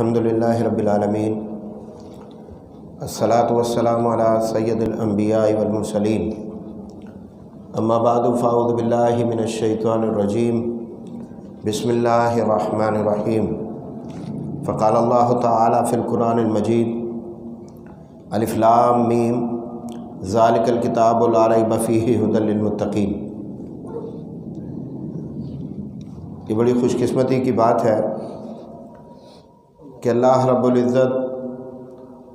الحمدللہ رب العالمین، الصلاۃ والسلام علی سید الانبیاء والمرسلین، اما بعد فاعوذ باللہ من الشیطان الرجیم، بسم اللہ الرحمن الرحیم۔ فقال اللہ تعالی فی القرآن المجید، الف لام میم ذالک الکتاب لا ریب فیہ ھدی للمتقین۔ یہ بڑی خوش قسمتی کی بات ہے کہ اللہ رب العزت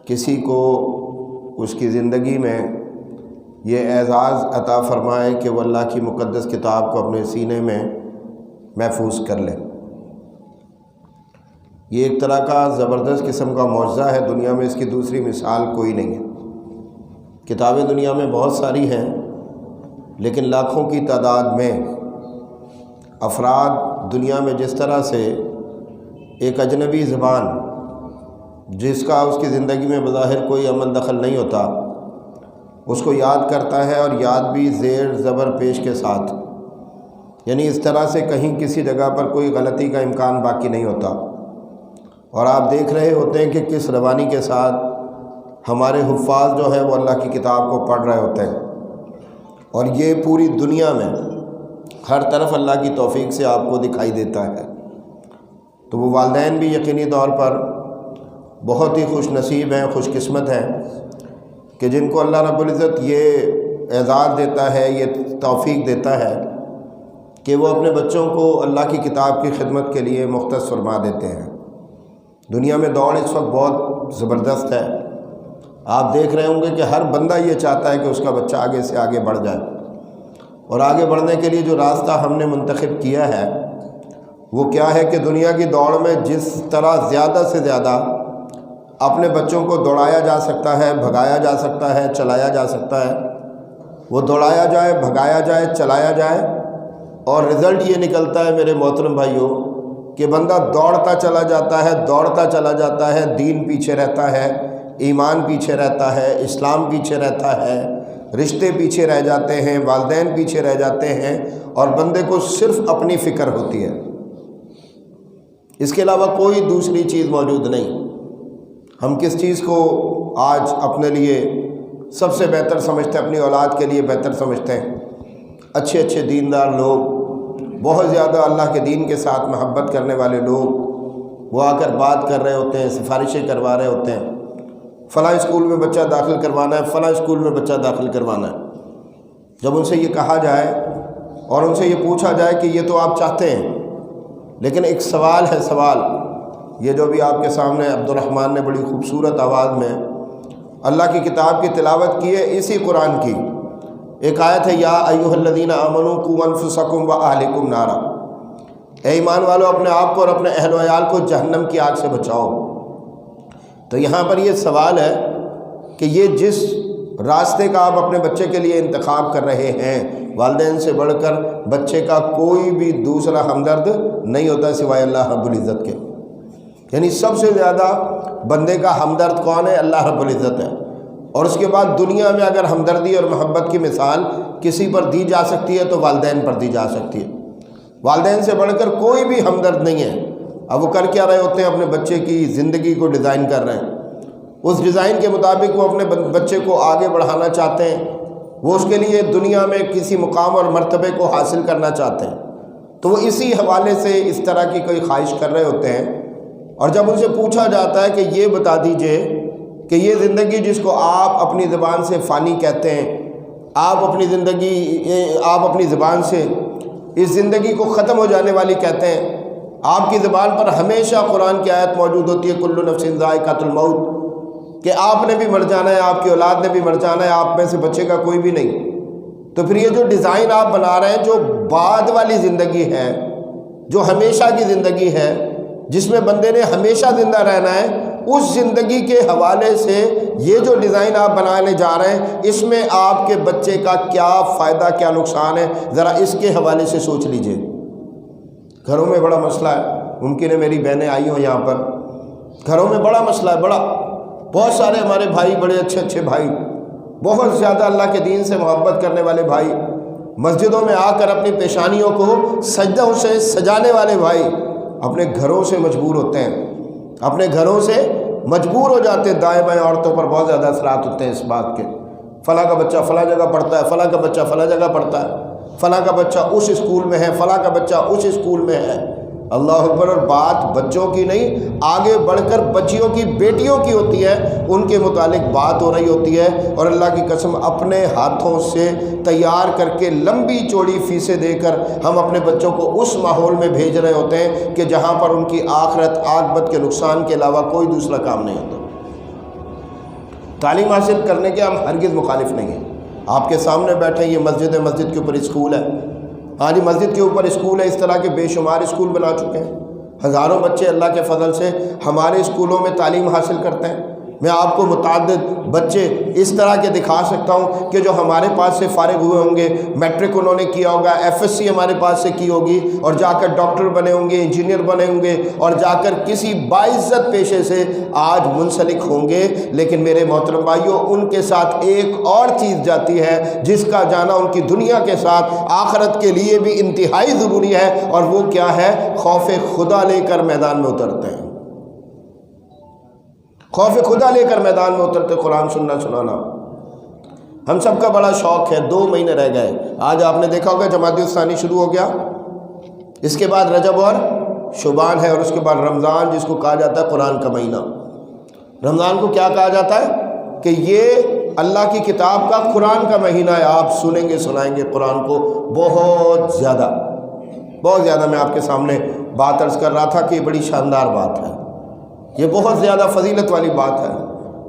کسی کو اس کی زندگی میں یہ اعزاز عطا فرمائے کہ وہ اللہ کی مقدس کتاب کو اپنے سینے میں محفوظ کر لے۔ یہ ایک طرح کا زبردست قسم کا معجزہ ہے، دنیا میں اس کی دوسری مثال کوئی نہیں ہے۔ کتابیں دنیا میں بہت ساری ہیں، لیکن لاکھوں کی تعداد میں افراد دنیا میں جس طرح سے ایک اجنبی زبان جس کا اس کی زندگی میں بظاہر کوئی عمل دخل نہیں ہوتا، اس کو یاد کرتا ہے، اور یاد بھی زیر زبر پیش کے ساتھ، یعنی اس طرح سے کہیں کسی جگہ پر کوئی غلطی کا امکان باقی نہیں ہوتا۔ اور آپ دیکھ رہے ہوتے ہیں کہ کس روانی کے ساتھ ہمارے حفاظ جو ہے وہ اللہ کی کتاب کو پڑھ رہے ہوتے ہیں، اور یہ پوری دنیا میں ہر طرف اللہ کی توفیق سے آپ کو دکھائی دیتا ہے۔ تو وہ والدین بھی یقینی طور پر بہت ہی خوش نصیب ہیں، خوش قسمت ہیں کہ جن کو اللہ رب العزت یہ اعزاز دیتا ہے، یہ توفیق دیتا ہے کہ وہ اپنے بچوں کو اللہ کی کتاب کی خدمت کے لیے مختص فرما دیتے ہیں۔ دنیا میں دوڑ اس وقت بہت زبردست ہے، آپ دیکھ رہے ہوں گے کہ ہر بندہ یہ چاہتا ہے کہ اس کا بچہ آگے سے آگے بڑھ جائے، اور آگے بڑھنے کے لیے جو راستہ ہم نے منتخب کیا ہے وہ کیا ہے کہ دنیا کی دوڑ میں جس طرح زیادہ سے زیادہ اپنے بچوں کو دوڑایا جا سکتا ہے، بھگایا جا سکتا ہے، چلایا جا سکتا ہے، وہ دوڑایا جائے، بھگایا جائے، چلایا جائے، اور رزلٹ یہ نکلتا ہے میرے محترم بھائیوں کہ بندہ دوڑتا چلا جاتا ہے، دوڑتا چلا جاتا ہے، دین پیچھے رہتا ہے، ایمان پیچھے رہتا ہے، اسلام پیچھے رہتا ہے، رشتے پیچھے رہ جاتے ہیں، والدین پیچھے رہ جاتے ہیں، اور بندے کو صرف اپنی فکر ہوتی ہے، اس کے علاوہ کوئی دوسری چیز موجود نہیں۔ ہم کس چیز کو آج اپنے لیے سب سے بہتر سمجھتے ہیں، اپنی اولاد کے لیے بہتر سمجھتے ہیں؟ اچھے اچھے دیندار لوگ، بہت زیادہ اللہ کے دین کے ساتھ محبت کرنے والے لوگ، وہ آ کر بات کر رہے ہوتے ہیں، سفارشیں کروا رہے ہوتے ہیں، فلاں اسکول میں بچہ داخل کروانا ہے، فلاں اسکول میں بچہ داخل کروانا ہے۔ جب ان سے یہ کہا جائے اور ان سے یہ پوچھا جائے کہ یہ تو آپ چاہتے ہیں، لیکن ایک سوال ہے، سوال یہ جو بھی آپ کے سامنے عبد الرحمن نے بڑی خوبصورت آواز میں اللہ کی کتاب کی تلاوت کی ہے، اسی قرآن کی ایک آیت ہے، یا ایھا الذین آمنوا قوا انفسکم واہلکم نارا، اے ایمان والو اپنے آپ کو اور اپنے اہل و عیال کو جہنم کی آگ سے بچاؤ۔ تو یہاں پر یہ سوال ہے کہ یہ جس راستے کا آپ اپنے بچے کے لیے انتخاب کر رہے ہیں، والدین سے بڑھ کر بچے کا کوئی بھی دوسرا ہمدرد نہیں ہوتا سوائے اللہ رب العزت کے، یعنی سب سے زیادہ بندے کا ہمدرد کون ہے؟ اللہ رب العزت ہے۔ اور اس کے بعد دنیا میں اگر ہمدردی اور محبت کی مثال کسی پر دی جا سکتی ہے تو والدین پر دی جا سکتی ہے، والدین سے بڑھ کر کوئی بھی ہمدرد نہیں ہے۔ اب وہ کر کیا رہے ہوتے ہیں؟ اپنے بچے کی زندگی کو ڈیزائن کر رہے ہیں، اس ڈیزائن کے مطابق وہ اپنے بچے کو آگے بڑھانا چاہتے ہیں، وہ اس کے لیے دنیا میں کسی مقام اور مرتبے کو حاصل کرنا چاہتے ہیں، تو وہ اسی حوالے سے اس طرح کی کوئی خواہش کر رہے ہوتے ہیں۔ اور جب ان سے پوچھا جاتا ہے کہ یہ بتا دیجئے کہ یہ زندگی جس کو آپ اپنی زبان سے فانی کہتے ہیں، آپ اپنی زبان سے اس زندگی کو ختم ہو جانے والی کہتے ہیں، آپ کی زبان پر ہمیشہ قرآن کی آیت موجود ہوتی ہے، کل نفس ذائقۃ الموت، کہ آپ نے بھی مر جانا ہے، آپ کی اولاد نے بھی مر جانا ہے، آپ میں سے بچے گا کوئی بھی نہیں۔ تو پھر یہ جو ڈیزائن آپ بنا رہے ہیں، جو بعد والی زندگی ہے، جو ہمیشہ کی زندگی ہے، جس میں بندے نے ہمیشہ زندہ رہنا ہے، اس زندگی کے حوالے سے یہ جو ڈیزائن آپ بنانے جا رہے ہیں، اس میں آپ کے بچے کا کیا فائدہ، کیا نقصان ہے، ذرا اس کے حوالے سے سوچ لیجئے۔ گھروں میں بڑا مسئلہ ہے، ممکن ہے میری بہنیں آئی ہوں یہاں پر، گھروں میں بڑا مسئلہ ہے، بہت سارے ہمارے بھائی، بڑے اچھے اچھے بھائی، بہت زیادہ اللہ کے دین سے محبت کرنے والے بھائی، مسجدوں میں آ کر اپنی پیشانیوں کو سجدوں سے سجانے والے بھائی اپنے گھروں سے مجبور ہوتے ہیں، اپنے گھروں سے مجبور ہو جاتے ہیں، دائیں بائیں عورتوں پر بہت زیادہ اثرات ہوتے ہیں اس بات کے، فلاں کا بچہ فلاں جگہ پڑھتا ہے، فلاں کا بچہ فلاں جگہ پڑھتا ہے، فلاں کا بچہ اس اسکول میں ہے، فلاں کا بچہ اس اسکول میں ہے۔ اللہ اکبر۔ اور بات بچوں کی نہیں، آگے بڑھ کر بچیوں کی، بیٹیوں کی ہوتی ہے، ان کے متعلق بات ہو رہی ہوتی ہے، اور اللہ کی قسم اپنے ہاتھوں سے تیار کر کے لمبی چوڑی فیسیں دے کر ہم اپنے بچوں کو اس ماحول میں بھیج رہے ہوتے ہیں کہ جہاں پر ان کی آخرت عاقبت کے نقصان کے علاوہ کوئی دوسرا کام نہیں ہوتا۔ تعلیم حاصل کرنے کے ہم ہرگز مخالف نہیں ہیں۔ آپ کے سامنے بیٹھے یہ مسجد ہے، مسجد کے اوپر اسکول ہے، ہاں جی مسجد کے اوپر اسکول ہے، اس طرح کے بے شمار اسکول بنا چکے ہیں، ہزاروں بچے اللہ کے فضل سے ہمارے اسکولوں میں تعلیم حاصل کرتے ہیں۔ میں آپ کو متعدد بچے اس طرح کے دکھا سکتا ہوں کہ جو ہمارے پاس سے فارغ ہوئے ہوں گے، میٹرک انہوں نے کیا ہوگا، ایف ایس سی ہمارے پاس سے کی ہوگی، اور جا کر ڈاکٹر بنے ہوں گے، انجینئر بنے ہوں گے، اور جا کر کسی باعزت پیشے سے آج منسلک ہوں گے۔ لیکن میرے محترم بھائیوں، ان کے ساتھ ایک اور چیز جاتی ہے جس کا جانا ان کی دنیا کے ساتھ آخرت کے لیے بھی انتہائی ضروری ہے، اور وہ کیا ہے؟ خوف خدا لے کر میدان میں اترتے ہیں، خوف خدا لے کر میدان میں اترتے، قرآن سننا سنانا۔ ہم سب کا بڑا شوق ہے، 2 مہینے رہ گئے، آج آپ نے دیکھا ہوگا جمادی الثانی شروع ہو گیا، اس کے بعد رجب اور شعبان ہے، اور اس کے بعد رمضان جس کو کہا جاتا ہے قرآن کا مہینہ۔ رمضان کو کیا کہا جاتا ہے؟ کہ یہ اللہ کی کتاب کا قرآن کا مہینہ ہے۔ آپ سنیں گے، سنائیں گے قرآن کو بہت زیادہ، بہت زیادہ۔ میں آپ کے سامنے بات عرض کر رہا تھا کہ یہ بڑی شاندار بات ہے، یہ بہت زیادہ فضیلت والی بات ہے،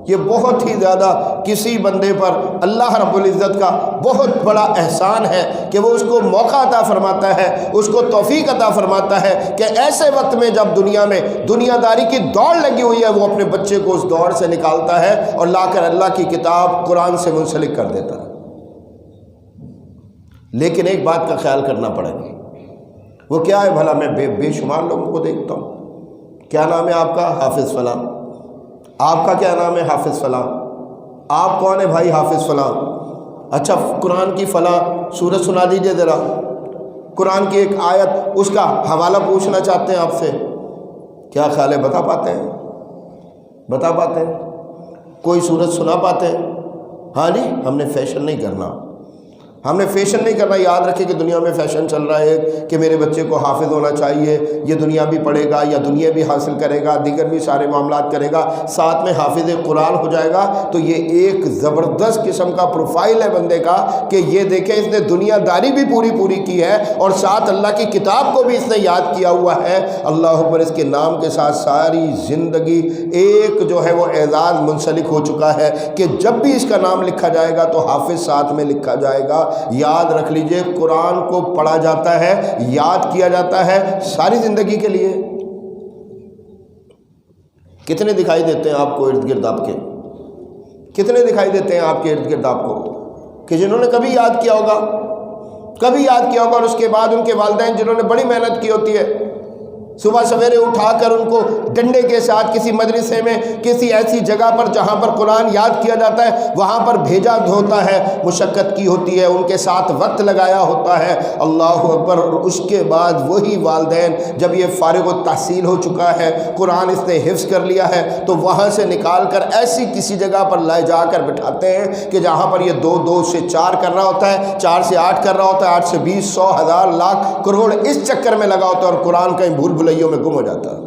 یہ بہت ہی زیادہ کسی بندے پر اللہ رب العزت کا بہت بڑا احسان ہے کہ وہ اس کو موقع عطا فرماتا ہے، اس کو توفیق عطا فرماتا ہے کہ ایسے وقت میں جب دنیا میں دنیا داری کی دوڑ لگی ہوئی ہے، وہ اپنے بچے کو اس دوڑ سے نکالتا ہے اور لا کر اللہ کی کتاب قرآن سے منسلک کر دیتا ہے۔ لیکن ایک بات کا خیال کرنا پڑے گا، وہ کیا ہے بھلا؟ میں بے شمار لوگوں کو دیکھتا ہوں، کیا نام ہے آپ کا؟ حافظ فلاں۔ آپ کا کیا نام ہے؟ حافظ فلاں۔ آپ کون ہے بھائی؟ حافظ فلاں۔ اچھا قرآن کی فلاں سورت سنا دیجئے ذرا، قرآن کی ایک آیت، اس کا حوالہ پوچھنا چاہتے ہیں آپ سے، کیا خیال ہے؟ بتا پاتے ہیں؟ بتا پاتے ہیں؟ کوئی سورت سنا پاتے ہیں؟ ہاں جی، ہم نے فیشن نہیں کرنا، ہم نے فیشن نہیں کرنا۔ یاد رکھیں کہ دنیا میں فیشن چل رہا ہے کہ میرے بچے کو حافظ ہونا چاہیے، یہ دنیا بھی پڑھے گا یا دنیا بھی حاصل کرے گا، دیگر بھی سارے معاملات کرے گا، ساتھ میں حافظ قرآن ہو جائے گا۔ تو یہ ایک زبردست قسم کا پروفائل ہے بندے کا کہ یہ دیکھیں اس نے دنیا داری بھی پوری کی ہے، اور ساتھ اللہ کی کتاب کو بھی اس نے یاد کیا ہوا ہے۔ اللہ اکبر۔ اس کے نام کے ساتھ ساری زندگی ایک جو ہے وہ اعزاز منسلک ہو چکا ہے کہ جب بھی اس کا نام لکھا جائے گا تو حافظ ساتھ میں لکھا جائے گا۔ یاد رکھ لیجئے، قرآن کو پڑھا جاتا ہے، یاد کیا جاتا ہے ساری زندگی کے لیے۔ کتنے دکھائی دیتے ہیں آپ کو ارد گرد آپ کے؟ کتنے دکھائی دیتے ہیں آپ کے ارد گرد آپ کو کہ جنہوں نے کبھی یاد کیا ہوگا، کبھی یاد کیا ہوگا، اور اس کے بعد ان کے والدین جنہوں نے بڑی محنت کی ہوتی ہے، صبح سویرے اٹھا کر ان کو ڈنڈے کے ساتھ کسی مدرسے میں، کسی ایسی جگہ پر جہاں پر قرآن یاد کیا جاتا ہے وہاں پر بھیجا ہوتا ہے، مشقت کی ہوتی ہے، ان کے ساتھ وقت لگایا ہوتا ہے۔ اللہ اکبر۔ اور اس کے بعد وہی والدین جب یہ فارغ التحصیل ہو چکا ہے، قرآن اس نے حفظ کر لیا ہے، تو وہاں سے نکال کر ایسی کسی جگہ پر لے جا کر بٹھاتے ہیں کہ جہاں پر یہ 2 سے 4 کر رہا ہوتا ہے، 4 سے 8 کر رہا ہوتا ہے، 8 سے 20، 100، 1000، لاکھ، کروڑ اس چکر میں لگا ہوتا ہے، اور قرآن کہیں بھول بھلائیوں میں گم ہو جاتا ہے۔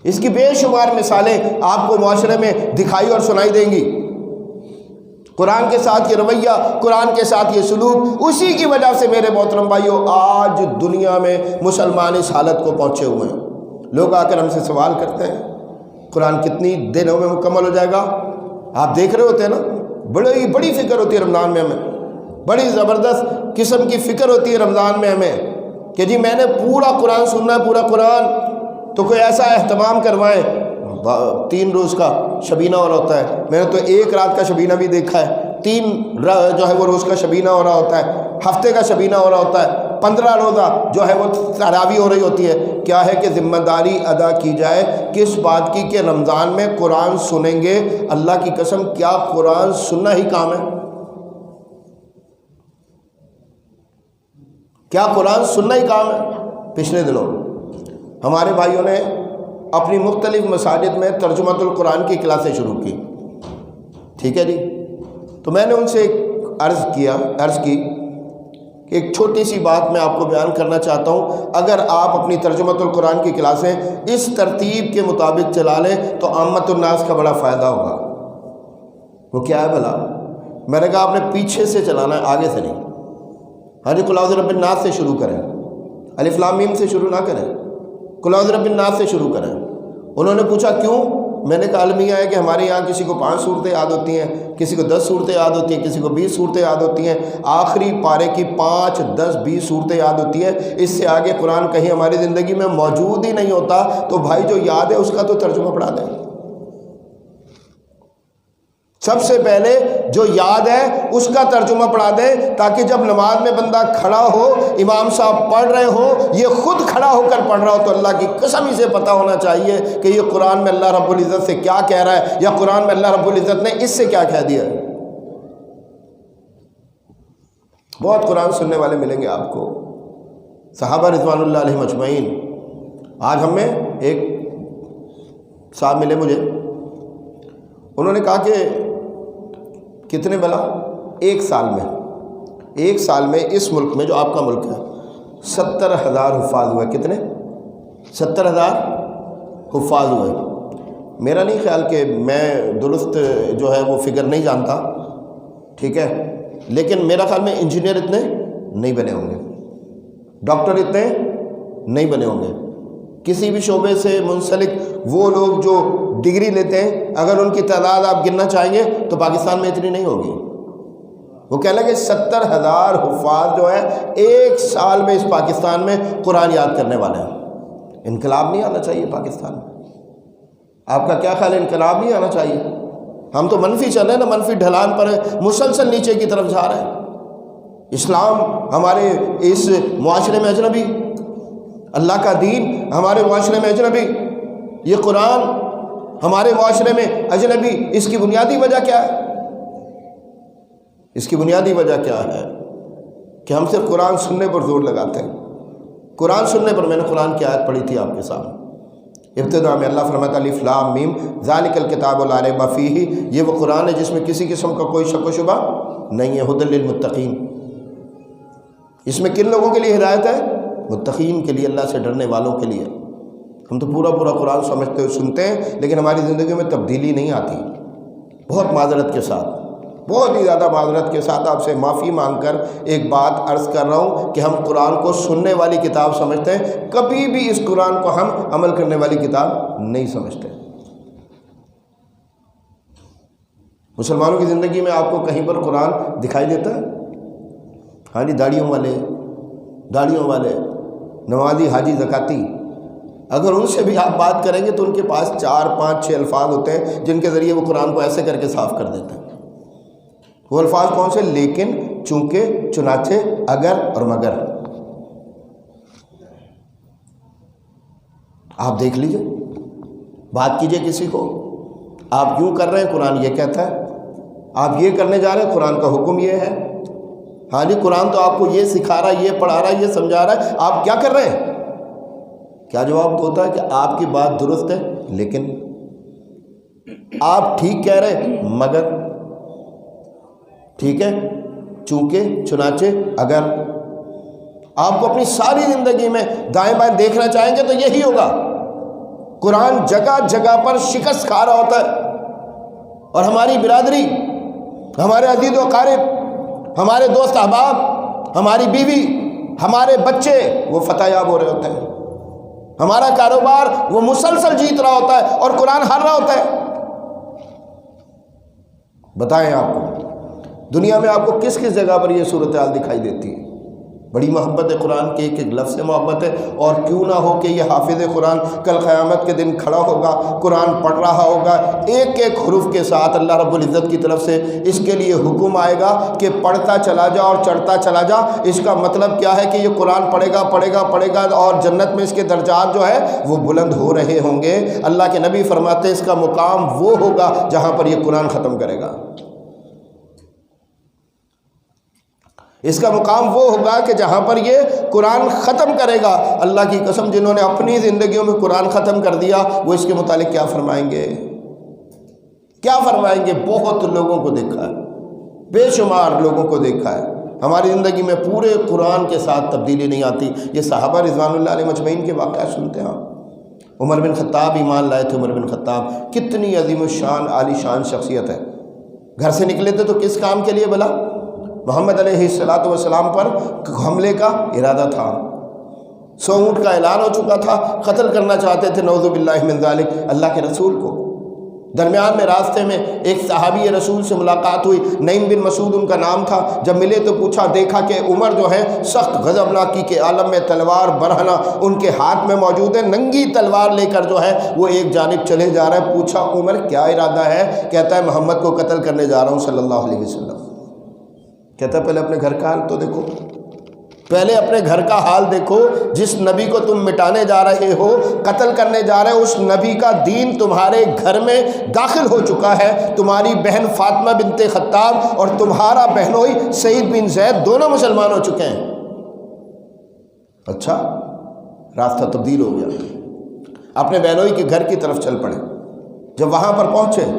اس کی بے شمار مثالیں آپ کو معاشرے میں دکھائی اور سنائی دیں گی۔ قرآن کے ساتھ یہ رویہ، قرآن کے ساتھ یہ سلوک، اسی کی وجہ سے میرے محترم بھائیوں آج دنیا میں مسلمان اس حالت کو پہنچے ہوئے ہیں۔ لوگ آ کر ہم سے سوال کرتے ہیں قرآن کتنی دنوں میں مکمل ہو جائے گا؟ آپ دیکھ رہے ہوتے ہیں نا، بڑی فکر ہوتی ہے رمضان میں ہمیں، بڑی زبردست قسم کی فکر ہوتی ہے رمضان میں ہمیں کہ جی میں نے پورا قرآن سننا ہے، پورا قرآن، تو کوئی ایسا اہتمام کروائیں۔ 3 روز کا شبینہ ہو رہا ہوتا ہے، میں نے تو 1 رات کا شبینہ بھی دیکھا ہے، 3 جو ہے وہ روز کا شبینہ ہو رہا ہوتا ہے، ہفتے کا شبینہ ہو رہا ہوتا ہے، 15 روزہ جو ہے وہ تراویح ہو رہی ہوتی ہے۔ کیا ہے کہ ذمہ داری ادا کی جائے کس بات کی کہ رمضان میں قرآن سنیں گے۔ اللہ کی قسم کیا قرآن سننا ہی کام ہے؟ کیا قرآن سننا ہی کام ہے؟ پچھلے دنوں ہمارے بھائیوں نے اپنی مختلف مساجد میں ترجمۃ القرآن کی کلاسیں شروع کی، ٹھیک ہے جی۔ تو میں نے ان سے ایک عرض کی کہ ایک چھوٹی سی بات میں آپ کو بیان کرنا چاہتا ہوں، اگر آپ اپنی ترجمۃ القرآن کی کلاسیں اس ترتیب کے مطابق چلا لیں تو عامت الناس کا بڑا فائدہ ہوگا۔ وہ کیا ہے بھلا؟ میں نے کہا آپ نے پیچھے سے چلانا ہے، آگے سے نہیں۔ ہاں جی، قل اعوذ برب الناس سے شروع کریں، الف لام میم سے شروع نہ کریں، قل اعوذ برب الناس سے شروع کریں۔ انہوں نے پوچھا کیوں؟ میں نے کہا المیہ ہے کہ ہمارے یہاں کسی کو 5 صورتیں یاد ہوتی ہیں، کسی کو 10 صورتیں یاد ہوتی ہیں، کسی کو 20 صورتیں یاد ہوتی ہیں، آخری پارے کی 5 10 20 صورتیں یاد ہوتی ہیں، اس سے آگے قرآن کہیں ہماری زندگی میں موجود ہی نہیں ہوتا۔ تو بھائی جو یاد ہے اس کا تو ترجمہ پڑھا دیں، سب سے پہلے جو یاد ہے اس کا ترجمہ پڑھا دیں، تاکہ جب نماز میں بندہ کھڑا ہو، امام صاحب پڑھ رہے ہوں، یہ خود کھڑا ہو کر پڑھ رہا ہو، تو اللہ کی قسم اسے پتہ ہونا چاہیے کہ یہ قرآن میں اللہ رب العزت سے کیا کہہ رہا ہے، یا قرآن میں اللہ رب العزت نے اس سے کیا کہہ دیا ہے۔ بہت قرآن سننے والے ملیں گے آپ کو، صحابہ رضوان اللہ علیہم اجمعین۔ آج ہم میں ایک صاحب ملے مجھے، انہوں نے کہا کہ کتنے بلا ایک سال میں اس ملک میں جو آپ کا ملک ہے 70,000 حفاظ ہوئے۔ کتنے؟ 70,000 حفاظ ہوئے۔ میرا نہیں خیال کہ میں درست جو ہے وہ فگر نہیں جانتا، ٹھیک ہے، لیکن میرا خیال میں انجینئر اتنے نہیں بنے ہوں گے، ڈاکٹر اتنے نہیں بنے ہوں گے، کسی بھی شعبے سے منسلک وہ لوگ جو ڈگری لیتے ہیں، اگر ان کی تعداد آپ گننا چاہیں گے تو پاکستان میں اتنی نہیں ہوگی۔ وہ کہہ لیں کہ 70,000 حفاظ جو ہے ایک سال میں اس پاکستان میں قرآن یاد کرنے والے ہیں۔ انقلاب نہیں آنا چاہیے پاکستان میں؟ آپ کا کیا خیال ہے؟ انقلاب نہیں آنا چاہیے؟ ہم تو منفی چل رہے ہیں نا، منفی ڈھلان پر ہے، مسلسل نیچے کی طرف جا رہے ہیں۔ اسلام ہمارے اس معاشرے میں اجنبی، اللہ کا دین ہمارے معاشرے میں اجنبی، یہ قرآن ہمارے معاشرے میں اجنبی۔ اس کی بنیادی وجہ کیا ہے؟ اس کی بنیادی وجہ کیا ہے کہ ہم صرف قرآن سننے پر زور لگاتے ہیں۔ قرآن سننے پر، میں نے قرآن کی آیت پڑھی تھی آپ کے سامنے، ابتدا میں اللہ فرماتا الف لام میم ذالک الکتاب لا ریب فیہ، یہ وہ قرآن ہے جس میں کسی قسم کا کوئی شک و شبہ نہیں ہے، ھدی للمتقین۔ اس میں کن لوگوں کے لیے ہدایت ہے؟ متقین کے لیے، اللہ سے ڈرنے والوں کے لیے۔ ہم تو پورا قرآن سمجھتے ہوئے سنتے ہیں، لیکن ہماری زندگی میں تبدیلی نہیں آتی۔ بہت معذرت کے ساتھ، بہت ہی زیادہ معذرت کے ساتھ آپ سے معافی مانگ کر ایک بات عرض کر رہا ہوں کہ ہم قرآن کو سننے والی کتاب سمجھتے ہیں، کبھی بھی اس قرآن کو ہم عمل کرنے والی کتاب نہیں سمجھتے۔ مسلمانوں کی زندگی میں آپ کو کہیں پر قرآن دکھائی دیتا ہے؟ ہاں جی، داڑھیوں والے نمازی، حاجی، زکاتی، اگر ان سے بھی آپ بات کریں گے تو ان کے پاس 4 5 6 الفاظ ہوتے ہیں جن کے ذریعے وہ قرآن کو ایسے کر کے صاف کر دیتے ہیں۔ وہ الفاظ کون سے؟ لیکن، چونکہ، چنانچہ، اگر اور مگر۔ آپ دیکھ لیجئے، بات کیجئے کسی کو، آپ یوں کر رہے ہیں قرآن یہ کہتا ہے، آپ یہ کرنے جا رہے ہیں قرآن کا حکم یہ ہے۔ ہاں جی، قرآن تو آپ کو یہ سکھا رہا ہے، یہ پڑھا رہا ہے، یہ سمجھا رہا ہے، آپ کیا کر رہے ہیں؟ کیا جواب ہوتا ہے کہ آپ کی بات درست ہے، لیکن آپ ٹھیک کہہ رہے ہیں، مگر، ٹھیک ہے، چونکہ، چنانچہ، اگر۔ آپ کو اپنی ساری زندگی میں دائیں بائیں دیکھنا چاہیں گے تو یہی ہوگا۔ قرآن جگہ جگہ پر شکست کھا رہا ہوتا ہے، اور ہماری برادری، ہمارے عزیز و اقارب، ہمارے دوست احباب، ہماری بیوی، ہمارے بچے وہ فتح یاب ہو رہے ہوتے ہیں، ہمارا کاروبار وہ مسلسل جیت رہا ہوتا ہے اور قرآن ہار رہا ہوتا ہے۔ بتائیں آپ کو دنیا میں آپ کو کس کس جگہ پر یہ صورتحال دکھائی دیتی ہے؟ بڑی محبت ہے قرآن کے، ایک ایک لفظ سے محبت ہے، اور کیوں نہ ہو کہ یہ حافظ قرآن کل قیامت کے دن کھڑا ہوگا، قرآن پڑھ رہا ہوگا، ایک ایک حرف کے ساتھ اللہ رب العزت کی طرف سے اس کے لیے حکم آئے گا کہ پڑھتا چلا جا اور چڑھتا چلا جا۔ اس کا مطلب کیا ہے کہ یہ قرآن پڑھے گا اور جنت میں اس کے درجات جو ہے وہ بلند ہو رہے ہوں گے۔ اللہ کے نبی فرماتے ہیں اس کا مقام وہ ہوگا جہاں پر یہ قرآن ختم کرے گا۔ اس کا مقام وہ ہوگا کہ جہاں پر یہ قرآن ختم کرے گا۔ اللہ کی قسم جنہوں نے اپنی زندگیوں میں قرآن ختم کر دیا وہ اس کے متعلق کیا فرمائیں گے؟ کیا فرمائیں گے؟ بہت لوگوں کو دیکھا ہے، بے شمار لوگوں کو دیکھا ہے، ہماری زندگی میں پورے قرآن کے ساتھ تبدیلی نہیں آتی۔ یہ صحابہ رضوان اللہ علیہ مجمعین کے واقعات سنتے ہیں آپ۔ عمر بن خطاب ایمان لائے تھے۔ عمر بن خطاب کتنی عظیم الشان عالی شان شخصیت ہے۔ گھر سے نکلے تھے تو کس کام کے لیے بلا؟ محمد علیہ السلام پر حملے کا ارادہ تھا، 100 اونٹ کا اعلان ہو چکا تھا، قتل کرنا چاہتے تھے نعوذ باللہ من ذالک اللہ کے رسول کو۔ درمیان میں راستے میں ایک صحابی رسول سے ملاقات ہوئی، نعیم بن مسعود ان کا نام تھا۔ جب ملے تو پوچھا، دیکھا کہ عمر جو ہے سخت غضبناکی کے عالم میں تلوار برہنہ ان کے ہاتھ میں موجود ہے، ننگی تلوار لے کر جو ہے وہ ایک جانب چلے جا رہا ہے۔ پوچھا عمر کیا ارادہ ہے؟ کہتا ہے محمد کو قتل کرنے جا رہا ہوں صلی اللہ علیہ وسلم۔ کہتا ہے پہلے اپنے گھر کا حال تو دیکھو، پہلے اپنے گھر کا حال دیکھو۔ جس نبی کو تم مٹانے جا رہے ہو، قتل کرنے جا رہے ہو، اس نبی کا دین تمہارے گھر میں داخل ہو چکا ہے۔ تمہاری بہن فاطمہ بنت خطاب اور تمہارا بہنوئی سعید بن زید دونوں مسلمان ہو چکے ہیں۔ اچھا، راستہ تبدیل ہو گیا۔ اپنے بہنوئی کے گھر کی طرف چل پڑے۔ جب وہاں پر پہنچے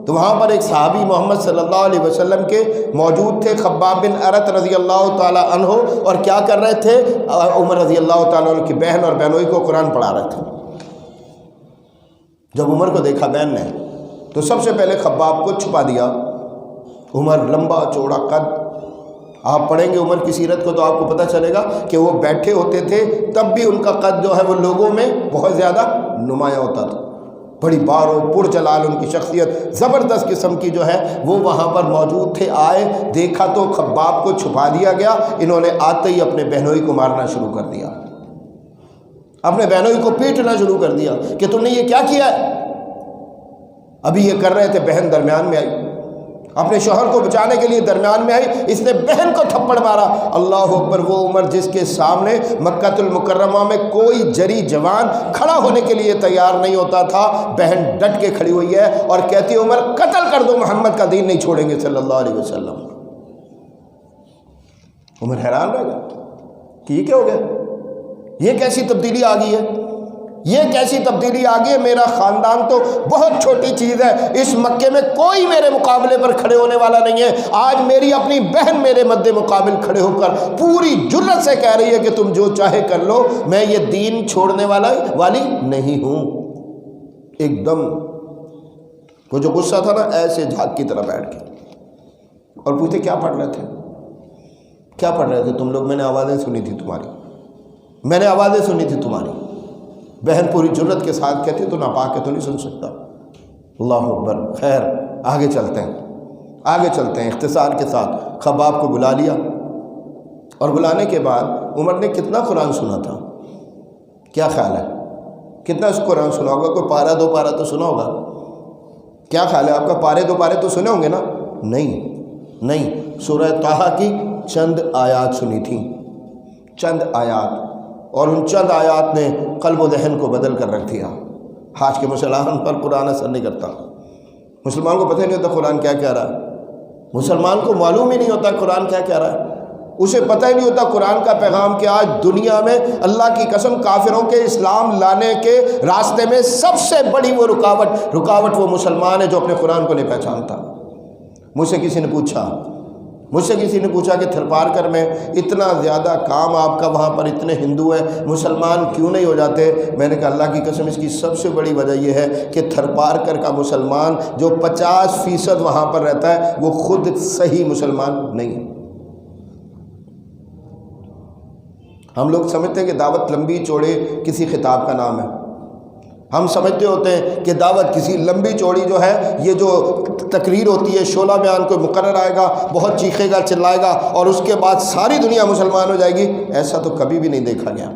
تو وہاں پر ایک صحابی محمد صلی اللہ علیہ وسلم کے موجود تھے، خباب بن ارت رضی اللہ تعالی عنہ، اور کیا کر رہے تھے؟ عمر رضی اللہ تعالیٰ عنہ کی بہن اور بہنوئی کو قرآن پڑھا رہے تھے۔ جب عمر کو دیکھا بہن نے تو سب سے پہلے خباب کو چھپا دیا۔ عمر لمبا چوڑا قد، آپ پڑھیں گے عمر کی سیرت کو تو آپ کو پتہ چلے گا کہ وہ بیٹھے ہوتے تھے تب بھی ان کا قد جو ہے وہ لوگوں میں بہت زیادہ نمایاں ہوتا تھا۔ بڑی بارو پر جلال ان کی شخصیت، زبردست قسم کی جو ہے وہ وہاں پر موجود تھے۔ آئے، دیکھا تو خباب کو چھپا دیا گیا۔ انہوں نے آتے ہی اپنے بہنوئی کو مارنا شروع کر دیا، اپنے بہنوئی کو پیٹنا شروع کر دیا کہ تم نے یہ کیا کیا ہے؟ ابھی یہ کر رہے تھے، بہن درمیان میں آئی، اپنے شوہر کو بچانے کے لیے درمیان میں آئی، اس نے بہن کو تھپڑ مارا۔ اللہ اکبر! وہ عمر جس کے سامنے مکہ المکرمہ میں کوئی جری جوان کھڑا ہونے کے لیے تیار نہیں ہوتا تھا، بہن ڈٹ کے کھڑی ہوئی ہے اور کہتی ہے عمر قتل کر دو، محمد کا دین نہیں چھوڑیں گے صلی اللہ علیہ وسلم۔ عمر حیران رہ گیا کہ یہ کیا ہو گیا، یہ کیسی تبدیلی آ گئی ہے، یہ کیسی تبدیلی آ گئی ہے؟ میرا خاندان تو بہت چھوٹی چیز ہے، اس مکے میں کوئی میرے مقابلے پر کھڑے ہونے والا نہیں ہے۔ آج میری اپنی بہن میرے مد مقابل کھڑے ہو کر پوری جرت سے کہہ رہی ہے کہ تم جو چاہے کر لو، میں یہ دین چھوڑنے والی نہیں ہوں۔ ایک دم وہ جو غصہ تھا نا، ایسے جھاگ کی طرح بیٹھ کے اور پوچھتے کیا پڑھ رہے تھے، کیا پڑھ رہے تھے تم لوگ؟ میں نے آوازیں سنی تھی تمہاری، میں نے آوازیں سنی تھی تمہاری۔ بہن پوری جرت کے ساتھ کہتی تو ناپاک ہے تو نہیں سن سکتا۔ اللہ اکبر! خیر، آگے چلتے ہیں، آگے چلتے ہیں۔ اختصار کے ساتھ خباب کو بلا لیا، اور بلانے کے بعد عمر نے کتنا قرآن سنا تھا؟ کیا خیال ہے کتنا اس قرآن سنا ہوگا؟ کوئی پارہ دو پارہ تو سنا ہوگا؟ کیا خیال ہے آپ کا؟ پارے دو پارے تو سنے ہوں گے نا؟ نہیں، سورہ طٰہٰ کی چند آیات سنی تھیں، چند آیات، اور ان چند آیات نے قلب و ذہن کو بدل کر رکھ دیا۔ آج کے مسلمان پر قرآن اثر نہیں کرتا، مسلمان کو پتہ ہی نہیں ہوتا قرآن کیا کہہ رہا ہے، مسلمان کو معلوم ہی نہیں ہوتا قرآن کیا کہہ رہا ہے، اسے پتہ ہی نہیں ہوتا قرآن کا پیغام کہ آج دنیا میں اللہ کی قسم کافروں کے اسلام لانے کے راستے میں سب سے بڑی وہ رکاوٹ وہ مسلمان ہے جو اپنے قرآن کو نہیں پہچانتا۔ مجھ سے کسی نے پوچھا کہ تھرپارکر میں اتنا زیادہ کام آپ کا، وہاں پر اتنے ہندو ہیں، مسلمان کیوں نہیں ہو جاتے؟ میں نے کہا اللہ کی قسم اس کی سب سے بڑی وجہ یہ ہے کہ تھرپارکر کا مسلمان جو 50% وہاں پر رہتا ہے وہ خود صحیح مسلمان نہیں ہے۔ ہم لوگ سمجھتے ہیں کہ دعوت لمبی چوڑے کسی خطاب کا نام ہے، ہم سمجھتے ہوتے ہیں کہ دعوت کسی لمبی چوڑی جو ہے یہ جو تقریر ہوتی ہے، شعلہ بیان کوئی مقرر آئے گا، بہت چیخے گا، چلائے گا اور اس کے بعد ساری دنیا مسلمان ہو جائے گی، ایسا تو کبھی بھی نہیں دیکھا گیا،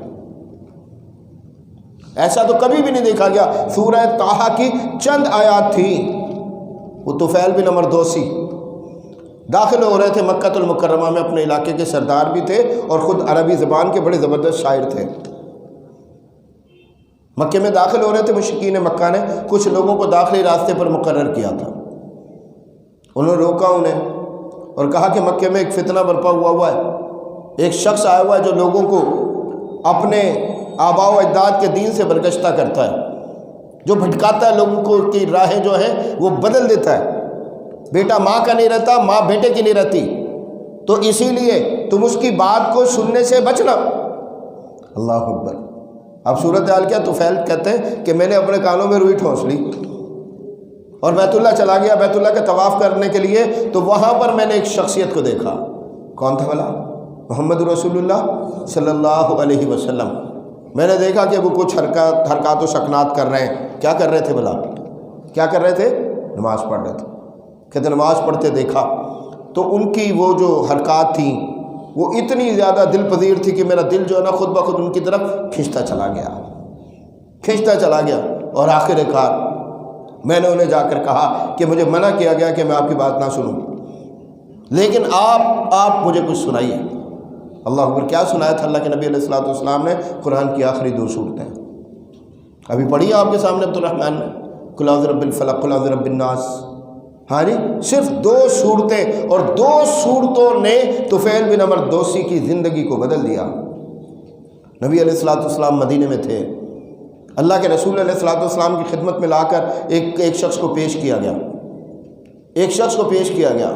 ایسا تو کبھی بھی نہیں دیکھا گیا۔ سورہ طٰہٰ کی چند آیات تھی، وہ طفیل بن عمر دوسی داخل ہو رہے تھے مکہ المکرمہ میں، اپنے علاقے کے سردار بھی تھے اور خود عربی زبان کے بڑے زبردست شاعر تھے۔ مکے میں داخل ہو رہے تھے، مشرکین مکہ نے کچھ لوگوں کو داخلی راستے پر مقرر کیا تھا، انہوں نے روکا انہیں اور کہا کہ مکے میں ایک فتنہ برپا ہوا ہے، ایک شخص آیا ہوا ہے جو لوگوں کو اپنے آباء و اجداد کے دین سے برگشتہ کرتا ہے، جو بھٹکاتا ہے لوگوں کو کی راہیں جو ہیں وہ بدل دیتا ہے۔ بیٹا ماں کا نہیں رہتا، ماں بیٹے کی نہیں رہتی، تو اسی لیے تم اس کی بات کو سننے سے بچنا۔ اللہ اکبر۔ اب صورتحال کیا؟ طفیل کہتے ہیں کہ میں نے اپنے کانوں میں روئی ٹھونس لی اور بیت اللہ چلا گیا بیت اللہ کا طواف کرنے کے لیے، تو وہاں پر میں نے ایک شخصیت کو دیکھا۔ کون تھا بھلا؟ محمد رسول اللہ صلی اللہ علیہ وسلم۔ میں نے دیکھا کہ وہ کچھ حرکات و سکنات کر رہے ہیں۔ کیا کر رہے تھے بھلا؟ کیا کر رہے تھے؟ نماز پڑھ رہے تھے۔ کہتے نماز پڑھتے دیکھا تو ان کی وہ جو حرکات تھیں وہ اتنی زیادہ دل پذیر تھی کہ میرا دل جو ہے نا خود بخود ان کی طرف کھنچتا چلا گیا اور آخر کار میں نے انہیں جا کر کہا کہ مجھے منع کیا گیا کہ میں آپ کی بات نہ سنوں، لیکن آپ مجھے کچھ سنائیے۔ اللہ اکبر۔ کیا سنایا تھا اللہ کے نبی علیہ الصلوۃ والسلام نے؟ قرآن کی آخری 2 صورتیں ابھی پڑھی آپ کے سامنے عبد الرحمن نے، قل اعوذ برب الفلق، قل اعوذ برب الناس۔ ہاں جی، صرف 2 صورتیں، اور 2 صورتوں نے طفیل بن عمر دوسی کی زندگی کو بدل دیا۔ نبی علیہ الصلوۃ والسلام مدینے میں تھے، اللہ کے رسول علیہ الصلوۃ والسلام کی خدمت میں لا کر ایک شخص کو پیش کیا گیا۔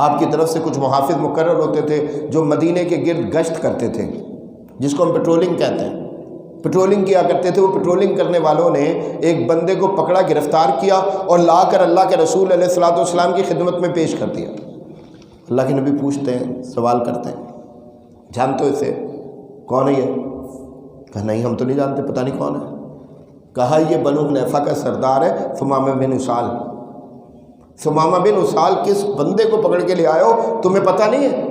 آپ کی طرف سے کچھ محافظ مقرر ہوتے تھے جو مدینے کے گرد گشت کرتے تھے، جس کو ہم پیٹرولنگ کہتے ہیں۔ پیٹرولنگ کیا کرتے تھے۔ وہ پیٹرولنگ کرنے والوں نے ایک بندے کو پکڑا، گرفتار کیا اور لا کر اللہ کے رسول علیہ الصلوۃ والسلام کی خدمت میں پیش کر دیا۔ اللہ کے نبی پوچھتے ہیں، سوال کرتے ہیں، جانتے ہو اسے؟ کون ہے یہ؟ کہا نہیں ہم تو نہیں جانتے، پتہ نہیں کون ہے۔ کہا یہ بنو حنیفہ کا سردار ہے، ثمامہ بن اسال۔ ثمامہ بن اسال کس بندے کو پکڑ کے لے آئے ہو، تمہیں پتہ نہیں ہے؟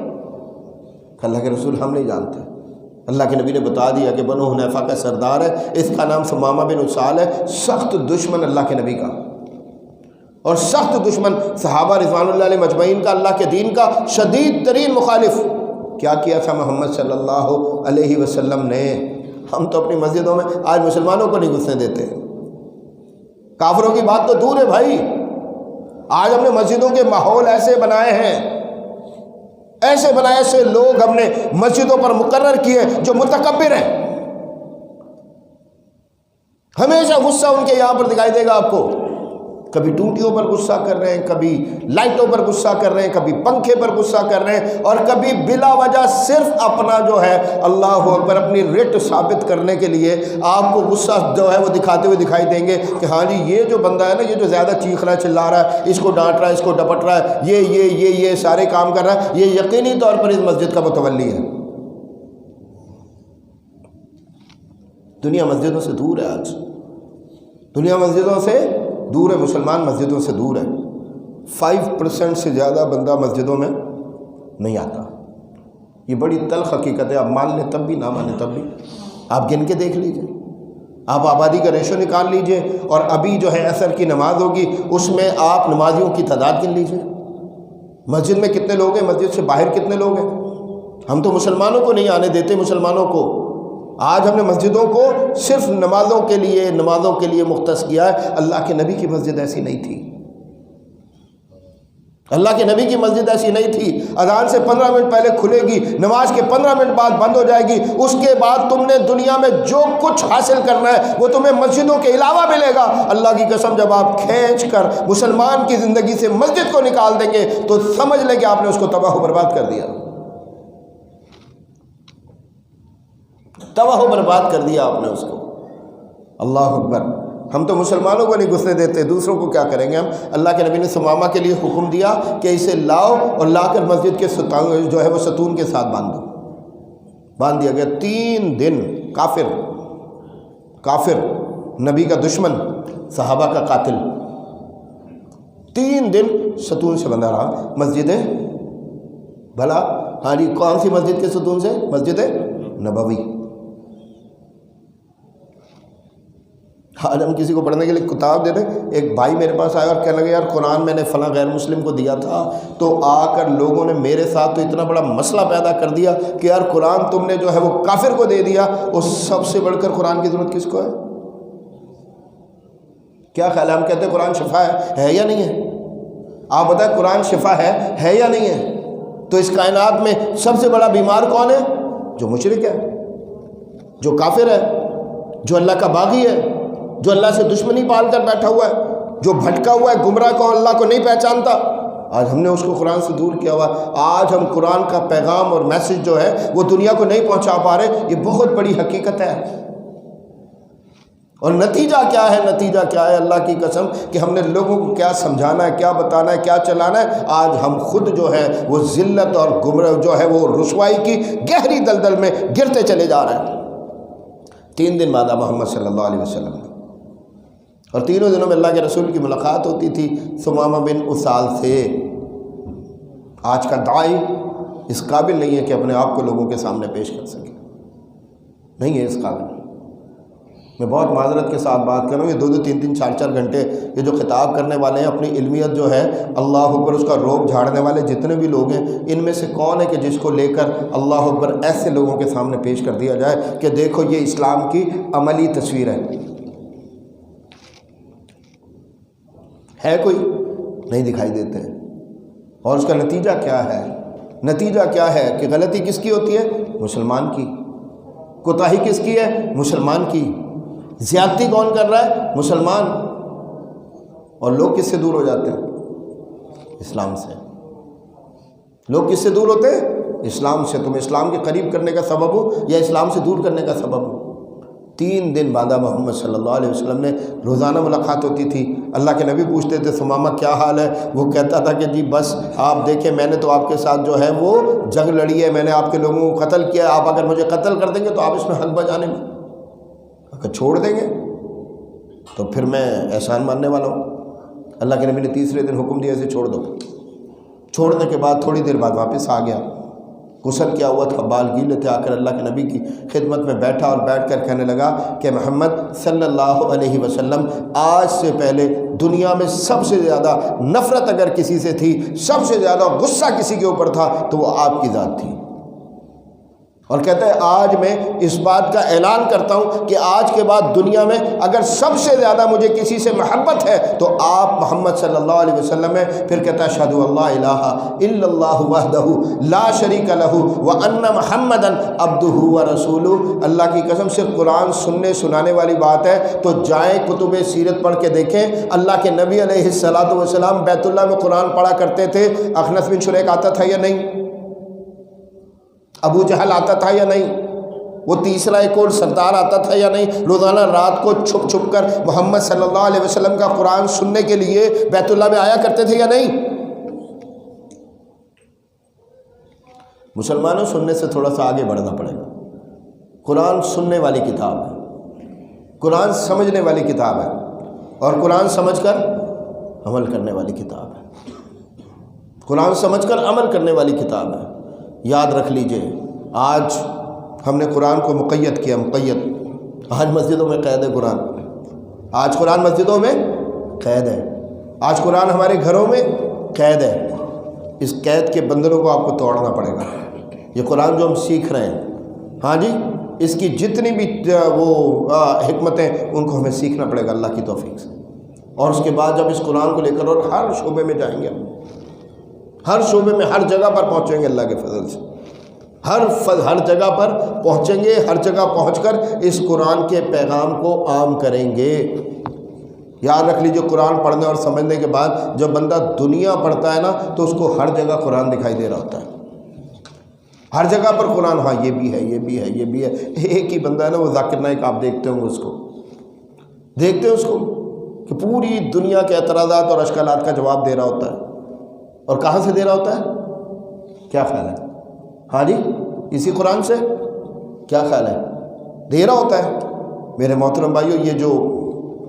کہ اللہ کے رسول ہم نہیں جانتے۔ اللہ کے نبی نے بتا دیا کہ بنو حنیفہ کا سردار ہے، اس کا نام ثمامہ بن اسال ہے، سخت دشمن اللہ کے نبی کا اور سخت دشمن صحابہ رضوان اللہ علیہ مجمعین کا، اللہ کے دین کا شدید ترین مخالف۔ کیا کیا تھا محمد صلی اللہ علیہ وسلم نے؟ ہم تو اپنی مسجدوں میں آج مسلمانوں کو نہیں گھسنے دیتے، کافروں کی بات تو دور ہے بھائی۔ آج ہم نے مسجدوں کے ماحول ایسے بنائے ہیں، ایسے لوگ ہم نے مسجدوں پر مقرر کیے جو متکبر ہیں۔ ہمیشہ غصہ ان کے یہاں پر دکھائی دے گا آپ کو، کبھی ٹوٹیوں پر غصہ کر رہے ہیں، کبھی لائٹوں پر غصہ کر رہے ہیں، کبھی پنکھے پر غصہ کر رہے ہیں، اور کبھی بلا وجہ صرف اپنا جو ہے اللہ اکبر اپنی رٹ ثابت کرنے کے لیے آپ کو غصہ جو ہے وہ دکھاتے ہوئے دکھائی دیں گے کہ ہاں جی یہ جو بندہ ہے نا، یہ جو زیادہ چیخ رہا ہے، چلا رہا ہے، اس کو ڈانٹ رہا ہے، اس کو ڈپٹ رہا ہے، یہ سارے کام کر رہا ہے، یہ یقینی طور پر اس مسجد کا متولی ہے۔ دنیا مسجدوں سے دور ہے، آج دنیا مسجدوں سے دور ہے، مسلمان مسجدوں سے دور ہے۔ 5% سے زیادہ بندہ مسجدوں میں نہیں آتا۔ یہ بڑی تلخ حقیقت ہے، آپ مان لیں تب بھی، نہ مانیں تب بھی۔ آپ گن کے دیکھ لیجئے، آپ آبادی کا ریشو نکال لیجئے، اور ابھی جو ہے عصر کی نماز ہوگی، اس میں آپ نمازیوں کی تعداد گن لیجئے، مسجد میں کتنے لوگ ہیں، مسجد سے باہر کتنے لوگ ہیں۔ ہم تو مسلمانوں کو نہیں آنے دیتے، مسلمانوں کو۔ آج ہم نے مسجدوں کو صرف نمازوں کے لیے مختص کیا ہے۔ اللہ کے نبی کی مسجد ایسی نہیں تھی، اللہ کے نبی کی مسجد ایسی نہیں تھی۔ اذان سے 15 منٹ پہلے کھلے گی، نماز کے 15 منٹ بعد بند ہو جائے گی، اس کے بعد تم نے دنیا میں جو کچھ حاصل کرنا ہے وہ تمہیں مسجدوں کے علاوہ ملے گا۔ اللہ کی قسم، جب آپ کھینچ کر مسلمان کی زندگی سے مسجد کو نکال دیں گے تو سمجھ لیں کہ آپ نے اس کو تباہ و برباد کر دیا، تباہ و برباد کر دیا آپ نے اس کو۔ اللہ اکبر۔ ہم تو مسلمانوں کو نہیں گھسنے دیتے، دوسروں کو کیا کریں گے ہم۔ اللہ کے نبی نے ثمامہ کے لیے حکم دیا کہ اسے لاؤ اور لا کر مسجد کے جو ہے وہ ستون کے ساتھ باندھ دیا گیا۔ 3 دن کافر نبی کا دشمن، صحابہ کا قاتل، 3 دن ستون سے بندھا رہا۔ مسجد بھلا ہاں جی کون سی مسجد کے ستون سے؟ مسجد نبوی۔ آج ہم کسی کو پڑھنے کے لیے کتاب دے دیں۔ ایک بھائی میرے پاس آیا اور کہنے لگے یار قرآن میں نے فلاں غیر مسلم کو دیا تھا، تو آ کر لوگوں نے میرے ساتھ تو اتنا بڑا مسئلہ پیدا کر دیا کہ یار قرآن تم نے جو ہے وہ کافر کو دے دیا، اس سب سے بڑھ کر قرآن کی ضرورت کس کو ہے؟ کیا خیال ہے؟ ہم کہتے ہیں قرآن شفا ہے یا نہیں ہے؟ آپ بتائیں قرآن شفا ہے یا نہیں ہے؟ تو اس کائنات میں سب سے بڑا بیمار کون ہے؟ جو مشرک ہے، جو کافر ہے، جو اللہ کا باغی ہے، جو اللہ سے دشمنی پال کر بیٹھا ہوا ہے، جو بھٹکا ہوا ہے، گمراہ کو، اللہ کو نہیں پہچانتا۔ آج ہم نے اس کو قرآن سے دور کیا ہوا، آج ہم قرآن کا پیغام اور میسج جو ہے وہ دنیا کو نہیں پہنچا پا رہے۔ یہ بہت بڑی حقیقت ہے۔ اور نتیجہ کیا ہے؟ نتیجہ کیا ہے؟ اللہ کی قسم کہ ہم نے لوگوں کو کیا سمجھانا ہے، کیا بتانا ہے، کیا چلانا ہے، آج ہم خود جو ہے وہ ذلت اور گمراہ جو ہے وہ رسوائی کی گہری دلدل میں گرتے چلے جا رہے ہیں۔ 3 دن بعد محمد صلی اللہ علیہ وسلم، اور تینوں دنوں میں اللہ کے رسول کی ملاقات ہوتی تھی ثمامہ بن اسال سے۔ آج کا داعی اس قابل نہیں ہے کہ اپنے آپ کو لوگوں کے سامنے پیش کر سکے، نہیں ہے اس قابل۔ میں بہت معذرت کے ساتھ بات کر رہا ہوں، یہ 2-2 3-3 4-4 گھنٹے یہ جو خطاب کرنے والے ہیں، اپنی علمیت جو ہے اللہ اکبر اس کا روب جھاڑنے والے جتنے بھی لوگ ہیں، ان میں سے کون ہے کہ جس کو لے کر اللہ اکبر ایسے لوگوں کے سامنے پیش کر دیا جائے کہ دیکھو یہ اسلام کی عملی تصویر ہے کوئی؟ نہیں دکھائی دیتے ہیں۔ اور اس کا نتیجہ کیا ہے؟ نتیجہ کیا ہے کہ غلطی کس کی ہوتی ہے؟ مسلمان کی۔ کوتاہی کس کی ہے؟ مسلمان کی۔ زیادتی کون کر رہا ہے؟ مسلمان۔ اور لوگ کس سے دور ہو جاتے ہیں؟ اسلام سے۔ لوگ کس سے دور ہوتے ہیں؟ اسلام سے۔ تم اسلام کے قریب کرنے کا سبب ہو یا اسلام سے دور کرنے کا سبب ہو؟ 3 دن بعد محمد صلی اللہ علیہ وسلم نے روزانہ ملاقات ہوتی تھی۔ اللہ کے نبی پوچھتے تھے ثمامہ کیا حال ہے؟ وہ کہتا تھا کہ جی بس آپ دیکھیں میں نے تو آپ کے ساتھ جو ہے وہ جنگ لڑی ہے، میں نے آپ کے لوگوں کو قتل کیا ہے، آپ اگر مجھے قتل کر دیں گے تو آپ اس میں حق بجانے میں، اگر چھوڑ دیں گے تو پھر میں احسان ماننے والا ہوں۔ اللہ کے نبی نے تیسرے دن حکم دیا اسے چھوڑ دو۔ چھوڑنے کے بعد تھوڑی دیر بعد واپس آ گیا، غسل کیا ہوا تھا، بال گیلے تھے، آ کر اللہ کے نبی کی خدمت میں بیٹھا اور بیٹھ کر کہنے لگا کہ محمد صلی اللہ علیہ وسلم، آج سے پہلے دنیا میں سب سے زیادہ نفرت اگر کسی سے تھی، سب سے زیادہ غصہ کسی کے اوپر تھا تو وہ آپ کی ذات تھی۔ اور کہتا ہے آج میں اس بات کا اعلان کرتا ہوں کہ آج کے بعد دنیا میں اگر سب سے زیادہ مجھے کسی سے محبت ہے تو آپ محمد صلی اللہ علیہ وسلم ہیں۔ پھر کہتا ہے اشہد ان لا الہ الا اللہ وحدہ لا شریک لہ وان محمدا عبدہ ورسولہ۔ اللہ کی قسم صرف قرآن سننے سنانے والی بات ہے تو جائیں کتب سیرت پڑھ کے دیکھیں، اللہ کے نبی علیہ الصلوۃ والسلام بیت اللہ میں قرآن پڑھا کرتے تھے۔ اخنس بن شریک آتا تھا یا نہیں؟ ابو جہل آتا تھا یا نہیں؟ وہ تیسرا ایک اور سردار آتا تھا یا نہیں؟ روزانہ رات کو چھپ چھپ کر محمد صلی اللہ علیہ وسلم کا قرآن سننے کے لیے بیت اللہ میں آیا کرتے تھے یا نہیں؟ مسلمانوں سننے سے تھوڑا سا آگے بڑھنا پڑے گا۔ قرآن سننے والی کتاب ہے، قرآن سمجھنے والی کتاب ہے، اور قرآن سمجھ کر عمل کرنے والی کتاب ہے۔ قرآن سمجھ کر عمل کرنے والی کتاب ہے۔ یاد رکھ لیجئے، آج ہم نے قرآن کو مقید کیا، مقید۔ آج مسجدوں میں قید ہے قرآن، آج قرآن مسجدوں میں قید ہے، آج قرآن ہمارے گھروں میں قید ہے۔ اس قید کے بندروں کو آپ کو توڑنا پڑے گا۔ یہ قرآن جو ہم سیکھ رہے ہیں، ہاں جی، اس کی جتنی بھی وہ حکمتیں ان کو ہمیں سیکھنا پڑے گا اللہ کی توفیق سے۔ اور اس کے بعد جب اس قرآن کو لے کر اور ہر شعبے میں جائیں گے، ہر شعبے میں ہر جگہ پر پہنچیں گے اللہ کے فضل سے، ہر جگہ پر پہنچیں گے، ہر جگہ پہنچ کر اس قرآن کے پیغام کو عام کریں گے۔ یاد رکھ لیجیے، قرآن پڑھنے اور سمجھنے کے بعد جب بندہ دنیا پڑھتا ہے نا تو اس کو ہر جگہ قرآن دکھائی دے رہا ہوتا ہے، ہر جگہ پر قرآن، ہاں یہ بھی ہے، یہ بھی ہے، یہ بھی ہے۔ ایک ہی بندہ ہے نا، وہ ذاکر نائک، آپ دیکھتے ہوں گے اس کو، دیکھتے ہیں اس کو کہ پوری دنیا کے اعتراضات اور اشکالات کا جواب دے رہا ہوتا ہے، اور کہاں سے دے رہا ہوتا ہے؟ کیا خیال ہے؟ ہاں جی، اسی قرآن سے، کیا خیال ہے؟ دے رہا ہوتا ہے۔ میرے محترم بھائیو، یہ جو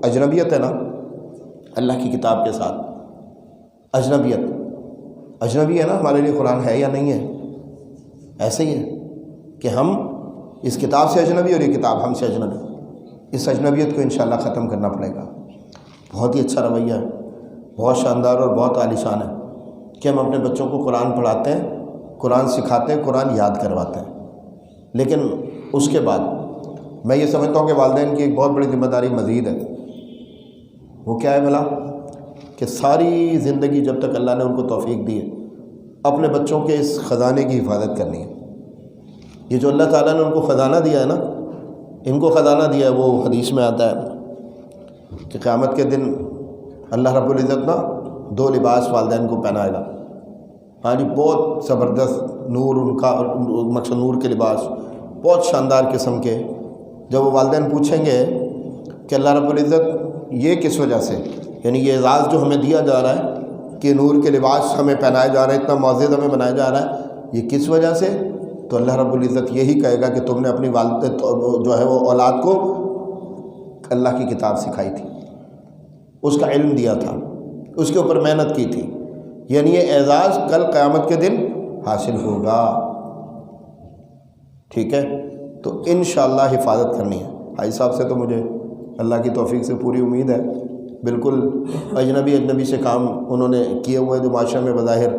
اجنبیت ہے نا اللہ کی کتاب کے ساتھ، اجنبی ہے نا ہمارے لیے قرآن، ہے یا نہیں ہے؟ ایسے ہی ہے کہ ہم اس کتاب سے اجنبی اور یہ کتاب ہم سے اجنبی۔ اس اجنبیت کو انشاءاللہ ختم کرنا پڑے گا۔ بہت ہی اچھا رویہ ہے، بہت شاندار اور بہت عالیشان ہے کہ ہم اپنے بچوں کو قرآن پڑھاتے ہیں، قرآن سکھاتے ہیں، قرآن یاد کرواتے ہیں، لیکن اس کے بعد میں یہ سمجھتا ہوں کہ والدین کی ایک بہت بڑی ذمہ داری مزید ہے۔ وہ کیا ہے بھلا؟ کہ ساری زندگی جب تک اللہ نے ان کو توفیق دی ہے اپنے بچوں کے اس خزانے کی حفاظت کرنی ہے۔ یہ جو اللہ تعالیٰ نے ان کو خزانہ دیا ہے نا، ان کو خزانہ دیا ہے، وہ حدیث میں آتا ہے کہ قیامت کے دن اللہ رب العزت نا 2 لباس والدین کو پہنائے گا۔ ہاں جی، بہت زبردست نور، ان کا مقصد نور کے لباس بہت شاندار قسم کے۔ جب وہ والدین پوچھیں گے کہ اللہ رب العزت یہ کس وجہ سے، یعنی یہ اعزاز جو ہمیں دیا جا رہا ہے کہ نور کے لباس ہمیں پہنائے جا رہے ہیں، اتنا معزز ہمیں بنایا جا رہا ہے، یہ کس وجہ سے؟ تو اللہ رب العزت یہی کہے گا کہ تم نے اپنی والد جو ہے وہ اولاد کو اللہ کی کتاب سکھائی تھی، اس کا علم دیا تھا، اس کے اوپر محنت کی تھی، یعنی یہ اعزاز کل قیامت کے دن حاصل ہوگا۔ ٹھیک ہے، تو انشاءاللہ حفاظت کرنی ہے۔ بھائی صاحب سے تو مجھے اللہ کی توفیق سے پوری امید ہے، بالکل اجنبی سے کام انہوں نے کیے ہوئے جو معاشرے میں بظاہر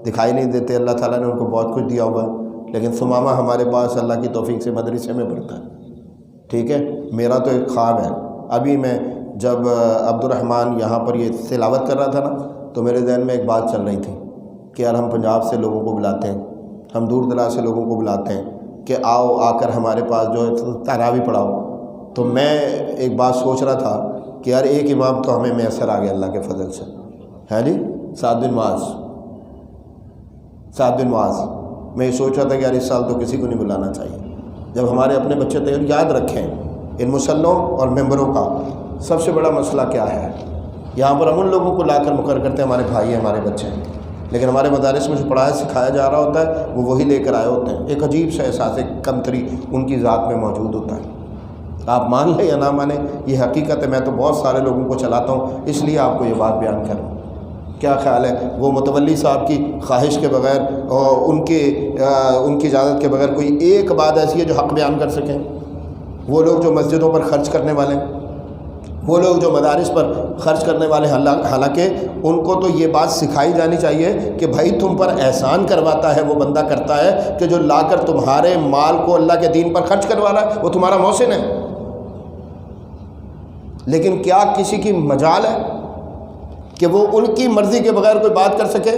دکھائی نہیں دیتے۔ اللہ تعالیٰ نے ان کو بہت کچھ دیا ہوا ہے، لیکن ثمامہ ہمارے پاس اللہ کی توفیق سے مدرسے میں پڑھتا ہے۔ ٹھیک ہے، میرا تو ایک خواب ہے، ابھی میں جب عبد الرحمن یہاں پر یہ تلاوت کر رہا تھا نا، تو میرے ذہن میں ایک بات چل رہی تھی کہ یار ہم پنجاب سے لوگوں کو بلاتے ہیں، ہم دور دراز سے لوگوں کو بلاتے ہیں کہ آؤ آ کر ہمارے پاس جو ہے تراویح پڑھاؤ۔ تو میں ایک بات سوچ رہا تھا کہ یار ایک امام تو ہمیں میسر آ گیا اللہ کے فضل سے، ہے جی، سعد بن معاذ۔ میں یہ سوچ رہا تھا کہ یار اس سال تو کسی کو نہیں بلانا چاہیے۔ جب ہمارے اپنے بچے تھے، یاد رکھیں ان مسلوں اور ممبروں کا سب سے بڑا مسئلہ کیا ہے، یہاں پر ہم ان لوگوں کو لا کر مقرر کرتے ہیں، ہمارے بھائی ہیں، ہمارے بچے ہیں، لیکن ہمارے مدارس میں جو پڑھایا سکھایا جا رہا ہوتا ہے وہ وہی لے کر آئے ہوتے ہیں۔ ایک عجیب سا احساس کمتری ان کی ذات میں موجود ہوتا ہے، آپ مان لیں یا نہ مانیں، یہ حقیقت ہے۔ میں تو بہت سارے لوگوں کو چلاتا ہوں، اس لیے آپ کو یہ بات بیان کر رہا ہوں۔ کیا خیال ہے وہ متولی صاحب کی خواہش کے بغیر اور ان کی اجازت کے بغیر کوئی ایک بات ایسی ہے جو حق بیان کر سکیں؟ وہ لوگ جو مسجدوں پر خرچ کرنے والے ہیں، وہ لوگ جو مدارس پر خرچ کرنے والے، حالانکہ ان کو تو یہ بات سکھائی جانی چاہیے کہ بھائی تم پر احسان کرواتا ہے وہ بندہ کرتا ہے کہ جو لا کر تمہارے مال کو اللہ کے دین پر خرچ کروا رہا ہے، وہ تمہارا محسن ہے۔ لیکن کیا کسی کی مجال ہے کہ وہ ان کی مرضی کے بغیر کوئی بات کر سکے؟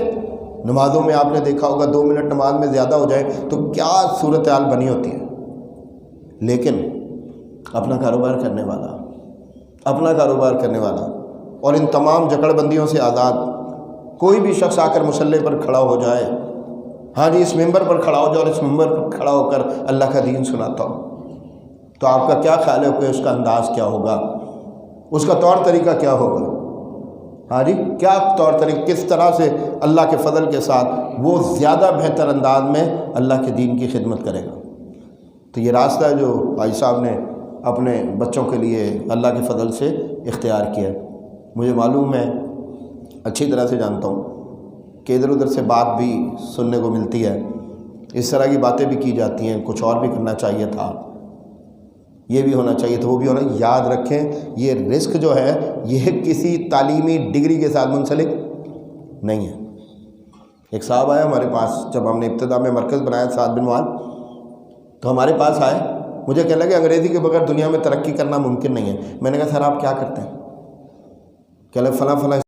نمازوں میں آپ نے دیکھا ہوگا 2 منٹ نماز میں زیادہ ہو جائے تو کیا صورتحال بنی ہوتی ہے۔ لیکن اپنا کاروبار کرنے والا اور ان تمام جکڑ بندیوں سے آزاد کوئی بھی شخص آ کر مصلی پر کھڑا ہو جائے، ہاں جی، اس ممبر پر کھڑا ہو جائے اور اس ممبر پر کھڑا ہو کر اللہ کا دین سناتا ہو، تو آپ کا کیا خیال ہے کہ اس کا انداز کیا ہوگا، اس کا طور طریقہ کیا ہوگا؟ ہاں جی، کیا طور طریقہ، کس طرح سے اللہ کے فضل کے ساتھ وہ زیادہ بہتر انداز میں اللہ کے دین کی خدمت کرے گا۔ تو یہ راستہ ہے جو بھائی صاحب نے اپنے بچوں کے لیے اللہ کے فضل سے اختیار کیا ہے۔ مجھے معلوم ہے، اچھی طرح سے جانتا ہوں کہ ادھر ادھر سے بات بھی سننے کو ملتی ہے، اس طرح کی باتیں بھی کی جاتی ہیں، کچھ اور بھی کرنا چاہیے تھا، یہ بھی ہونا چاہیے تھا، وہ بھی ہونا۔ یاد رکھیں یہ رزق جو ہے یہ کسی تعلیمی ڈگری کے ساتھ منسلک نہیں ہے۔ ایک صاحب آئے ہمارے پاس جب ہم نے ابتدا میں مرکز بنایا سعد بن معاذ، تو ہمارے پاس آئے، مجھے کہنے لگے انگریزی کے بغیر دنیا میں ترقی کرنا ممکن نہیں ہے۔ میں نے کہا سر آپ کیا کرتے ہیں؟ کہ فلاں